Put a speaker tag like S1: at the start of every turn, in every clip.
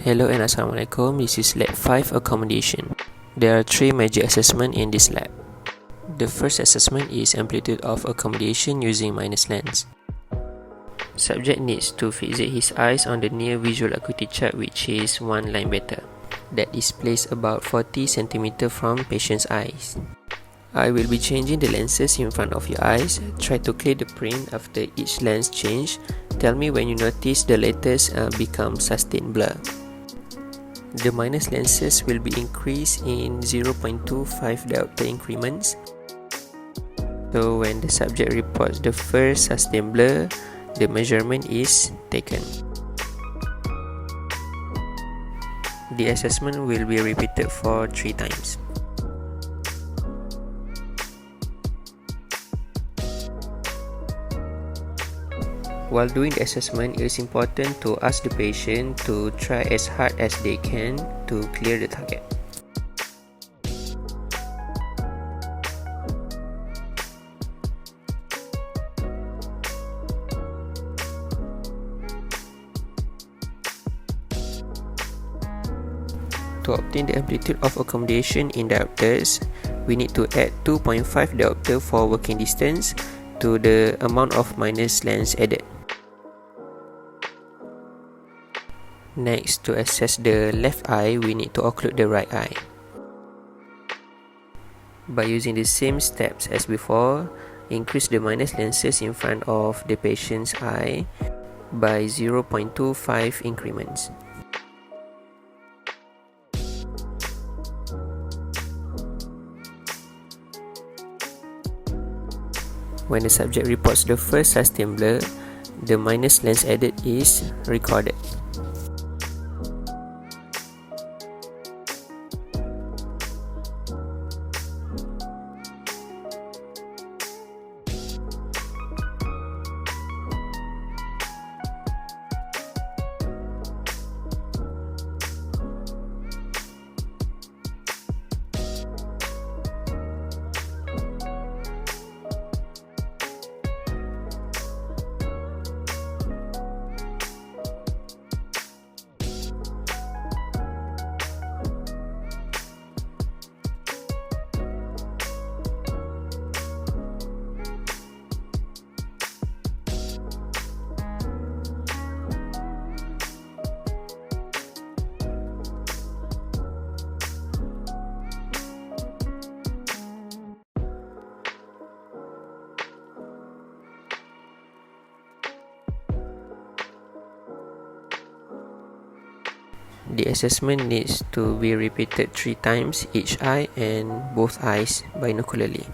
S1: Hello and Assalamualaikum, this is Lab 5 Accommodation. There are 3 major assessments in this lab. The first assessment is amplitude of accommodation using minus lens. Subject needs to fixate his eyes on the near visual acuity chart, which is one line better. That is placed about 40 cm from patient's eyes. I will be changing the lenses in front of your eyes. Try to clear the print after each lens change. Tell me when you notice the letters become sustained blur. The minus lenses will be increased in 0.25 diopter increments. So when the subject reports the first sustained blur, the measurement is taken. The assessment will be repeated for 3 times. While doing the assessment, it is important to ask the patient to try as hard as they can to clear the target. To obtain the amplitude of accommodation in diopters, we need to add 2.5 diopter for working distance to the amount of minus lens added. Next, to assess the left eye, we need to occlude the right eye. By using the same steps as before, increase the minus lenses in front of the patient's eye by 0.25 increments. When the subject reports the first sustained blur, the minus lens added is recorded. The assessment needs to be repeated 3 times each eye and both eyes binocularly.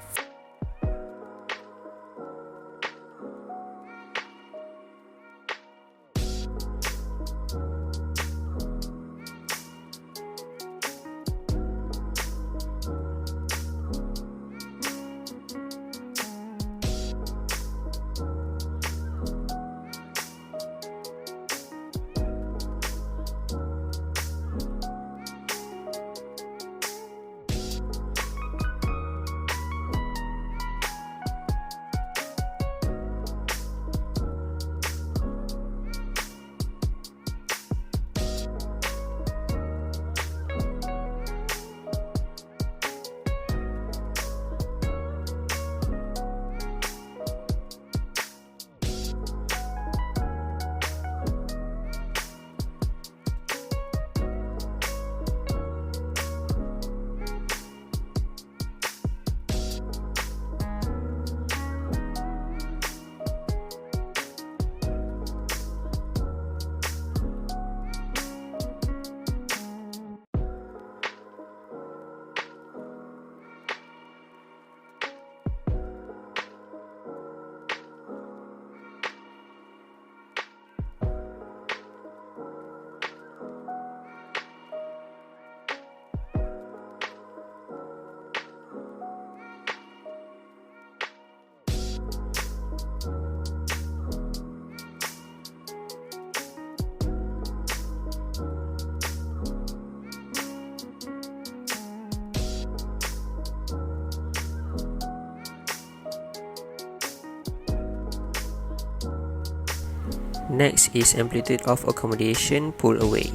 S1: Next is amplitude of accommodation pull away.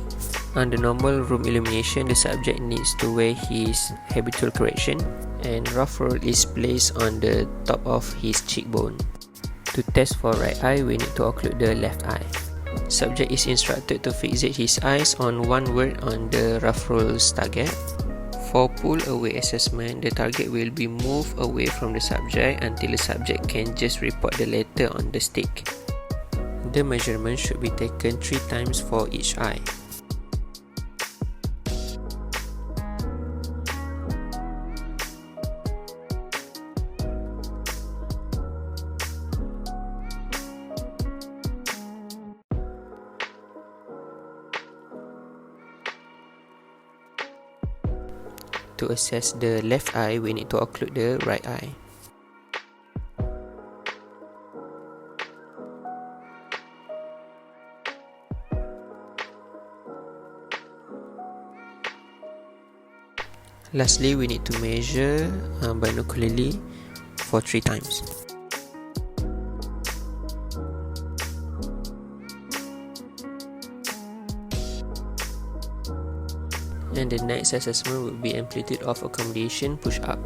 S1: Under normal room illumination, the subject needs to wear his habitual correction, and ruffle is placed on the top of his cheekbone. To test for right eye, we need to occlude the left eye. Subject is instructed to fixate his eyes on one word on the ruffle's target. For pull away assessment, the target will be moved away from the subject until the subject can just report the letter on the stick. The measurement should be taken 3 times for each eye. To assess the left eye, we need to occlude the right eye. Lastly, we need to measure binocularly for 3 times. And the next assessment will be amplitude of accommodation push-up.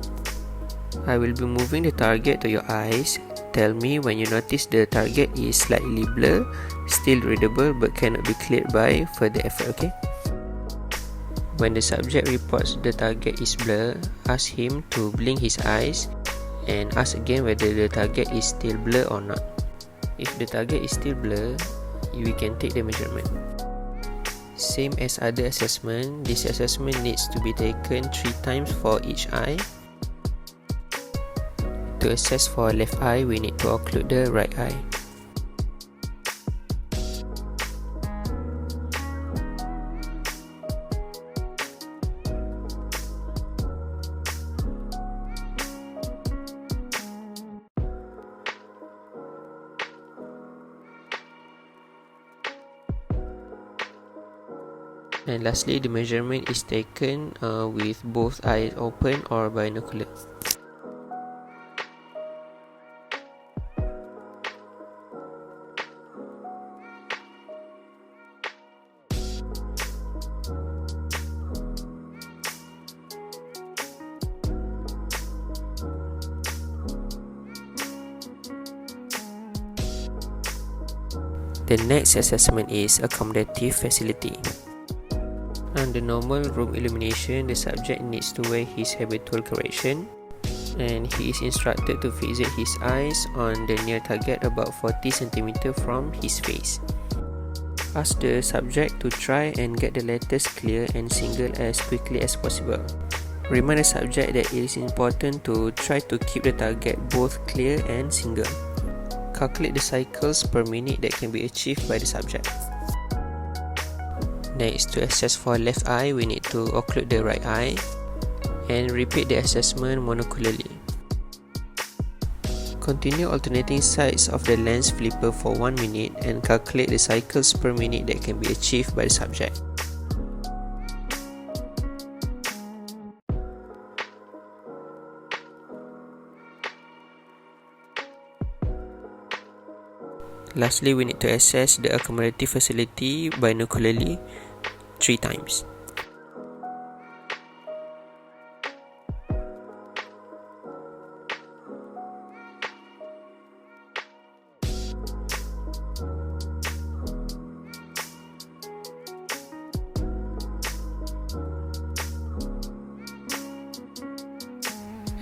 S1: I will be moving the target to your eyes. Tell me when you notice the target is slightly blurred, still readable but cannot be cleared by further effort, okay? When the subject reports the target is blurred, ask him to blink his eyes and ask again whether the target is still blurred or not. If the target is still blurred, we can take the measurement. Same as other assessment, this assessment needs to be taken 3 times for each eye. To assess for left eye, we need to occlude the right eye. And lastly, the measurement is taken with both eyes open or binocular. The next assessment is accommodative facility. Under normal room illumination, the subject needs to wear his habitual correction, and he is instructed to fixate his eyes on the near target about 40 cm from his face. Ask the subject to try and get the letters clear and single as quickly as possible. Remind the subject that it is important to try to keep the target both clear and single. Calculate the cycles per minute that can be achieved by the subject. Next, to assess for left eye, we need to occlude the right eye and repeat the assessment monocularly. Continue alternating sides of the lens flipper for 1 minute and calculate the cycles per minute that can be achieved by the subject. Lastly, we need to assess the accommodative facility binocularly 3 times.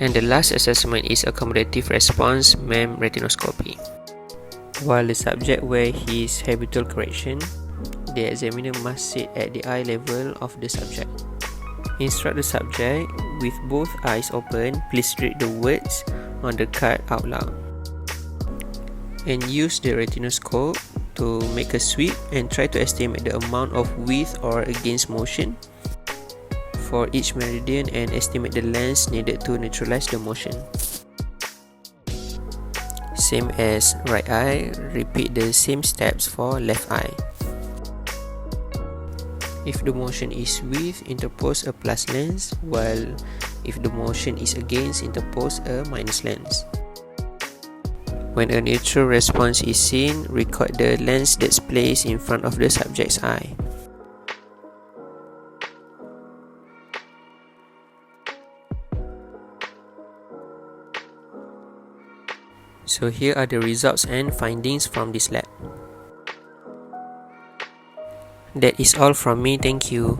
S1: And the last assessment is accommodative response MEM retinoscopy. While the subject wears his habitual correction, the examiner must sit at the eye level of the subject. Instruct the subject with both eyes open, please read the words on the card out loud. And use the retinoscope to make a sweep and try to estimate the amount of with or against motion for each meridian and estimate the length needed to neutralize the motion. Same as right eye, repeat the same steps for left eye. If the motion is with, interpose a plus lens, while if the motion is against, interpose a minus lens. When a neutral response is seen, record the lens that's placed in front of the subject's eye. So here are the results and findings from this lab. That is all from me, thank you.